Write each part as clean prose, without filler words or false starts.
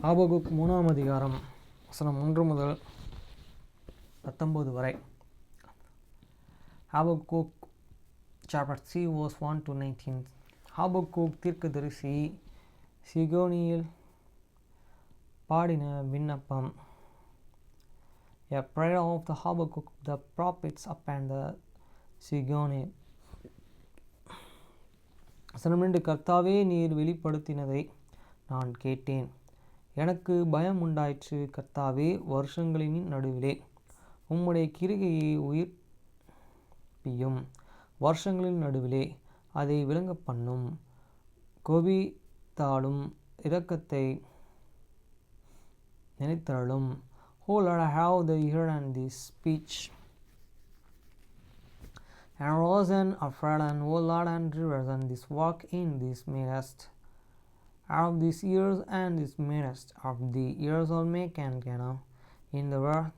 ஆபகுக் 3 அதிகாரம் வசனம் 1 முதல் 19 வரை. Habakkuk chapter 3 verse 1 to 19. Habakkuk தீர்க்கதரிசி சீகோனியில் பாடின விண்ணப்பம். A prayer of the Habakkuk the prophets upon the Sigonian. வசனம் 2. கர்த்தாவே, நீர் வெளிப்படுத்தினதை நான் கேட்டேன், எனக்கு பயம் உண்டாயிற்று. கர்த்தாவே, வருஷங்களின் நடுவிலே உம்முடைய கிருபையை உயிர்ப்பியும், வருஷங்களின் நடுவிலே அதை விளங்க பண்ணும். கோபித்தாலும் இரக்கத்தை நினைத்தருளும். O Lord, have the ear and the speech, and rosen afraid, and O Lord, and rivers, and this work in this midst of these years, and this midst of the years of make and Cana in the world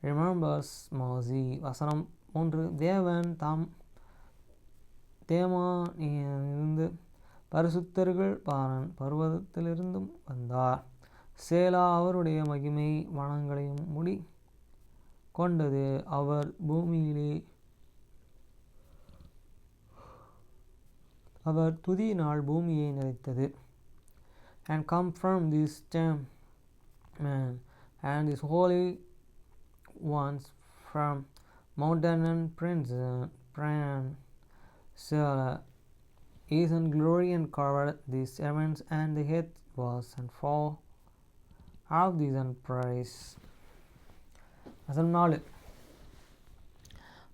remembers mercy. வசனம் 3. தேவன் தாம் தேமானிலிருந்து பரிசுத்தர்கள் பாரன் பர்வதத்திலிருந்தும் வந்தார். சேலா. அவருடைய மகிமை வானங்களையும் முடி கொண்டது. அவர் பூமியிலே அவர் துதியினால் பூமியை நிறைத்தது. And come from this stem, man, and his holy ones from mountain and prince, Selah. Is in glory and covered these heavens, and the earth was and fall of these and praise. வசனம் 4.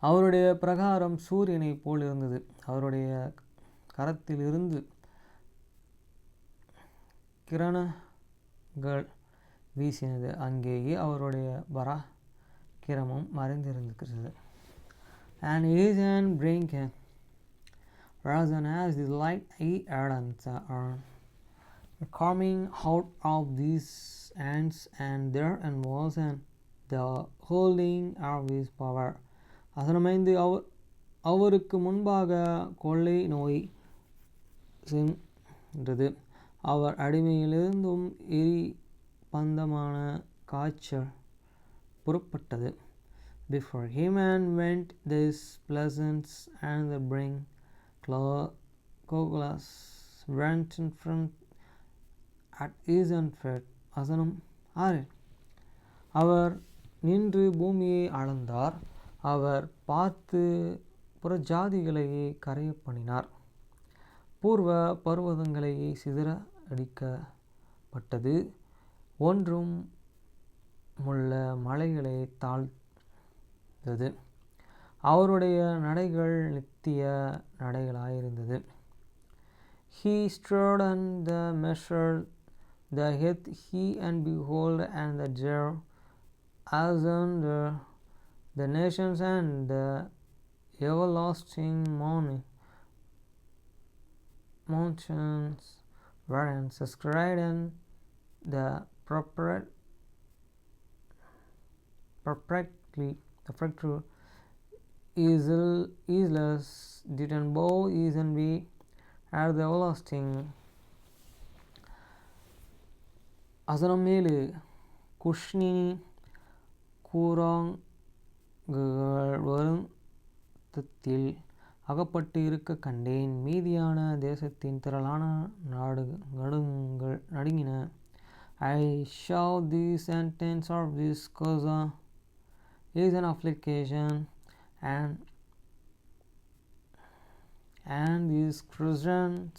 அவருடைய பிரகாரம் சூரியனை போல் இருந்தது. அவருடைய கரத்தில் இருந்து கிரணங்கள் வீசினது. அங்கேயே அவருடைய பராக்கிரமும் மறைந்திருக்கிறது. And his hand brake risen as the light he had on the earth. Coming out of these hands and there and was and the holding of his power. வசனம் 5. அவருக்கு முன்பாக கொள்ளை நோய் சென்றது. அவர் அடிமையிலிருந்தும் எரிபந்தமான காய்ச்சல் புறப்பட்டது. Before him and went this pleasance, and the bring Coglas went in front at his unfed. வசனம் 6. அவர் நின்று பூமியை அளந்தார். அவர் பார்த்து புறஜாதிகளையே கரைய பண்ணினார். பூர்வ பர்வதங்களையே சிதற அடிக்கப்பட்டது. ஒன்றும் உள்ள மலைகளை தாழ்ந்தது. அவருடைய நடைகள் நித்திய நடைகளாயிருந்தது. He strode and the measured the earth, he and behold, and the jar as under the nations, and the everlasting mountains were inscribed, and the perfectly easeless did and bow is and be at the everlasting. வசனம் 7. குஷ்னி கூராங்குகள் வருத்தத்தில் அகப்பட்டு இருக்க கண்டேன். மீதியான தேசத்தின் திரளான நாடுகள் நடுங்கின. I saw the sentence of this cause is an affliction, and these Christians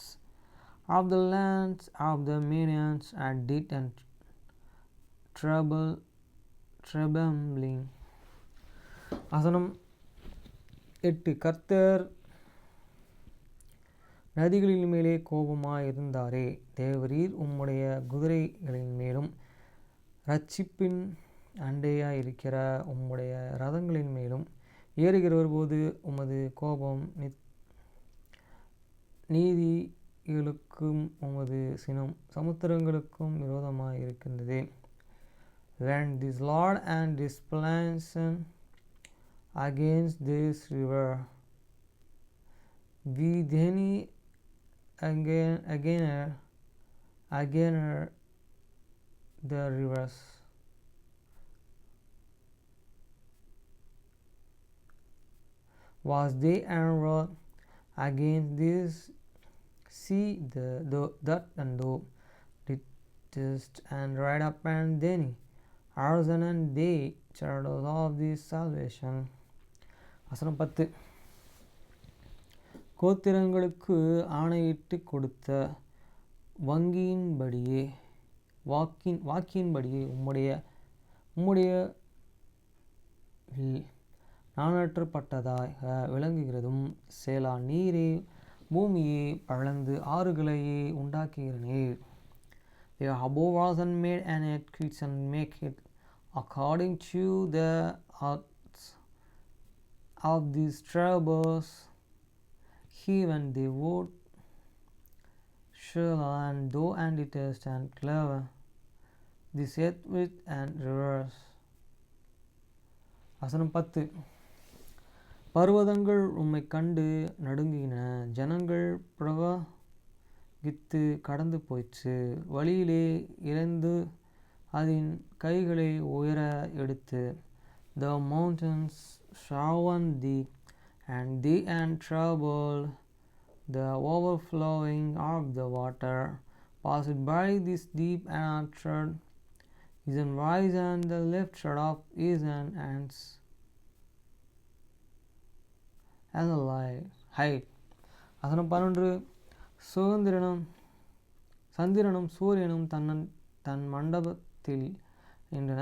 of the lands of the Medians are dead and trembling. வசனம் 8. கர்த்தர் நதிகளின் மேலே கோபமாயிருந்தாரே. தேவரீர் உம்முடைய குதிரைகளின் மேலும் இரட்சிப்பின் அண்டையாயிருக்கிற உம்முடைய ரதங்களின் மேலும் ஏறுகிறவர் போது உமது கோபம் நீதிகளுக்கும் உமது சினம் சமுத்திரங்களுக்கும் விரோதமாயிருக்கின்றது. When this Lord and displeasure against this river, we then again the rivers. Was they and wrote against this sea that and thou didst and ride up and then arisen and they shadows of this salvation. வசனம் 10. கோத்திரங்களுக்கு ஆணையிட்டு கொடுத்த வாக்கின்படியே உம்முடைய நாணற்றப்பட்டதாக விளங்குகிறதும் சேலா நீரே பூமியை அளந்து ஆறுகளையே உண்டாக்குகிறீர். They are above us and made an earth and make it according to the arts of these tribes. Even they would shall and though and it is and clever this earth with and rivers. வசனம் 10. பர்வதங்கள் உம்மை கண்டு நடுங்கின, ஜனங்கள் பிரவகித்து கடந்து போயிற்று. வழியிலே இறந்து அதன் கைகளை உயர எடுத்து. The mountains shriven thee, and thee and troubled. The overflowing of the water passed by this deep and uttered is an wise and the lifted up is an ants as a height. வசனம் 12. சந்திரனும் சூரியனும் தன் மண்டபத்தில் நின்றன.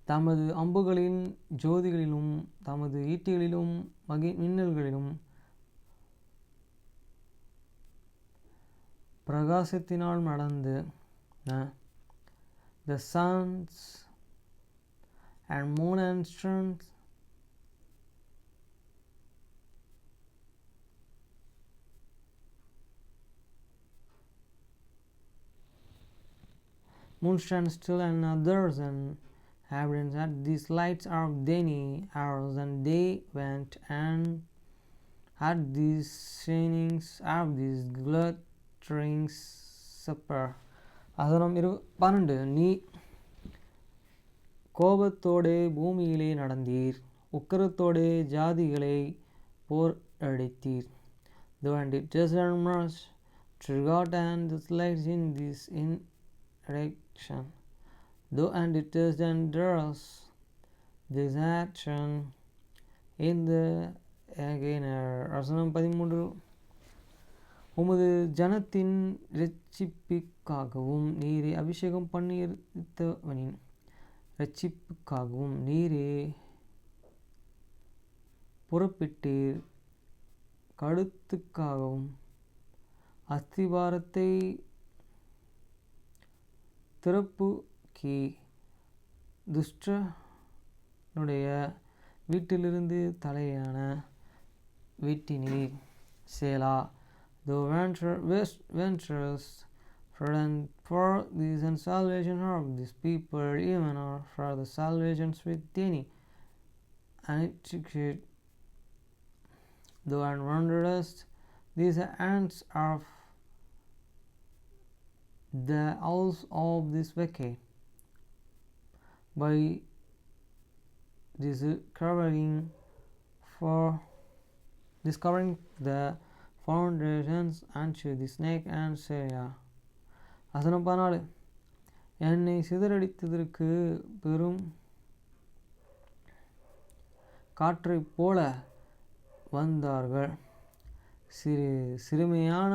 தமது அம்புகளின் ஜோதிகளிலும் தமது ஈட்டிகளிலும் மின்னல்களிலும் பிரகாசத்தினால் நடந்து. The suns and moon and stars moon stand still and others and evidence that these lights are many hours and they went and had these shinings of these glittering supper. வசனம் 12. நீ கோபத்தோடே பூமியிலே நடந்தீர், உக்கிரத்தோடே ஜாதிகளை போரடித்தீர். Though and it just and much triggered and the lights in this direction. Though and it is dangerous this action in the againer. வசனம் 13. உமது ஜனத்தின் இரட்சிப்புக்காகவும் நீரே அபிஷேகம் பண்ணியிருத்தவனின் இரட்சிப்புக்காகவும் நீரே புறப்பட்டீர். கழுத்துக்காகவும் அஸ்திபாரத்தை திறப்புக்கி துஷ்டனுடைய வீட்டிலிருந்து தலையான வீட்டினீர். சேலா. The ventures for these and salvation of these people, even or for the salvations with any antiquate. Though and wondrous these ants of the owls of this wicked, by discovering the foundations unto the snake and Sarah. வசனம் 14. என்னை சிதறடித்ததற்கு பெரும் காற்றைப் போல வந்தார்கள். சிறுமையான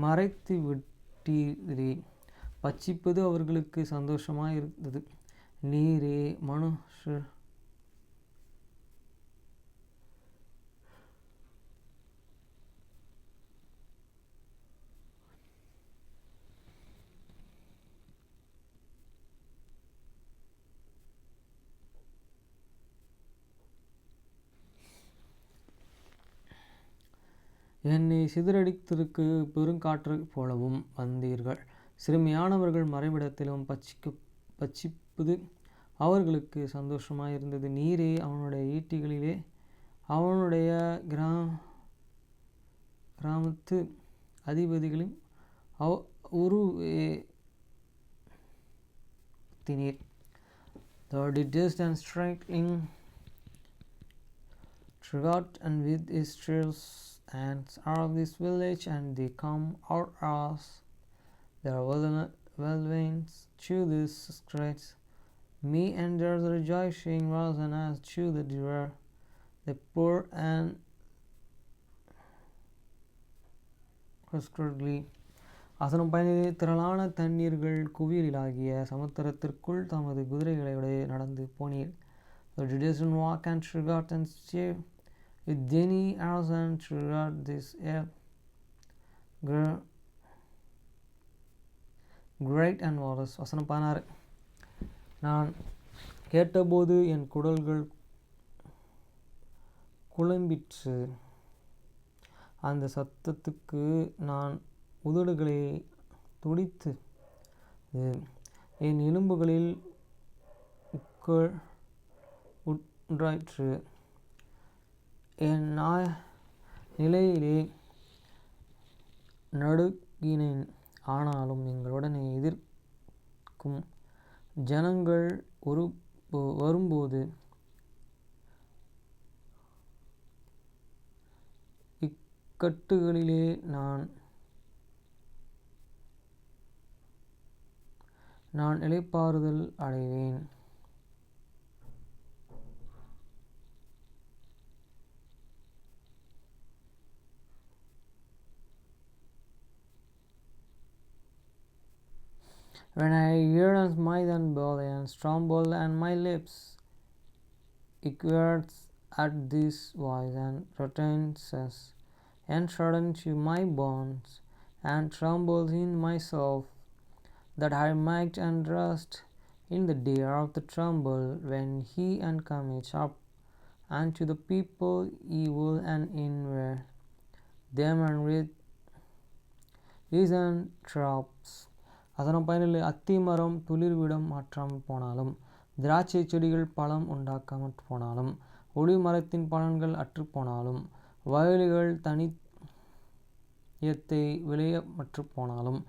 மறைத்து விட்டீரே. பட்சிப்பது அவர்களுக்கு சந்தோஷமாயிருந்தது. நீரே மனுஷர் என்னை சிதறடித்ததற்கு பெருங்காற்று போலவும் வந்தீர்கள். சிறுமியானவர்கள் மறைவிடத்திலும் பட்சிப்பது அவர்களுக்கு சந்தோஷமாயிருந்தது. நீரே அவனுடைய ஈட்டிகளிலே அவனுடைய கிராமத்து அதிபதிகளையும் உருவேத்தினீர். Thou didst and striking throughout and with his trails and out of this village, and they come out as their whirlwinds to this scratch me, and their rejoicing was and as to the river, the poor and huskedly. அசனம் பயணிலே திரளான தண்ணீர்கள் குவியலாகிய சமுத்திரத்திற்குள் தமது குதிரைகளை நடந்து போனீர். The Judean walk and triggered and steer with Denny arrows and triggered this air great and walrus. வசனம் 16. நான் கேட்டபோது என் குடல்கள் குழம்பிற்று. அந்த சத்தத்துக்கு நான் உதடுகளை துடித்து என் எலும்புகளில் உண்டாயிற்று. என் நிலையிலே நடுங்கினேன். ஆனாலும் எங்களுடனே எதிர்க்கும் ஜனங்கள் வரும்போது இக்கட்டுகளிலே நான் இளைப்பாறுதல் அடைவேன். When I yearned my then belly and stumbled and my lips equipped at this voice and pretenses entered into my bones and trembled in myself, that I might and rest in the day of the tremble when he and cometh up unto the people evil and inward them and with reason traps. அதனம் பயனில் அத்திமரம் துளிர்விடம் மாற்றாமல் போனாலும், திராட்சை செடிகள் பழம் உண்டாக்காமற் போனாலும், ஒளிவ் மரத்தின் பலன்கள் அற்றுப்போனாலும், வயல்கள் தனியத்தை விளையமற்று போனாலும்,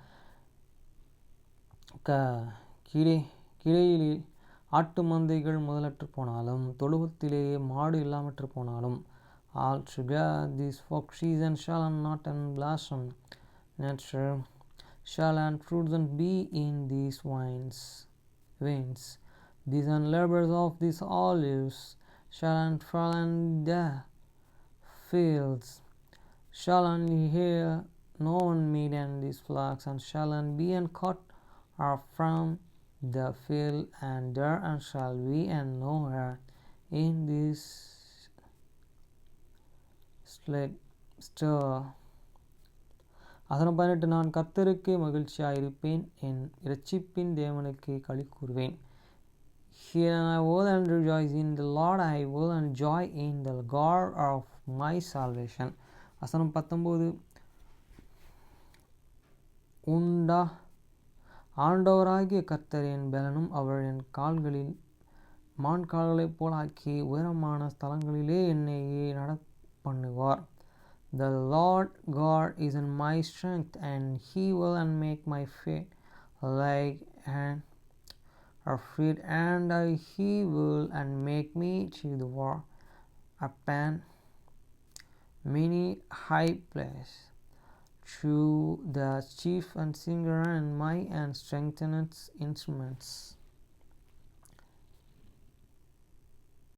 கிடையிலே ஆட்டு மந்தைகள் முதலற்று போனாலும், தொழுவத்திலேயே மாடு இல்லாமற்று போனாலும், altogether these folk season shall not and blossom, nature shall and fruits and be in these vines. These and labors of these olives shall and fall and the fields shall and hear no one made and these flocks and shall and be and cut off from the field, and there and shall be and nowhere in this stir. அதனம் 18. நான் கர்த்தருக்கு மகிழ்ச்சியாயிருப்பேன், என் இரட்சிப்பின் தேவனுக்கு களி கூறுவேன். Here I will and rejoice in the Lord, I will and joy in the God of my salvation. வசனம் 19. ஆண்டவராகிய கர்த்தர் என் பெலனும் அவர் என் கால்களில் மான் கால்களைப் போலாக்கி உயரமான ஸ்தலங்களிலே என்னையே நடப்பண்ணுவார். The Lord God is in my strength, and he will and make my feet like a feet, and he will and make me to the war upon many high place, to the chief and singer and my and strengtheneth instruments.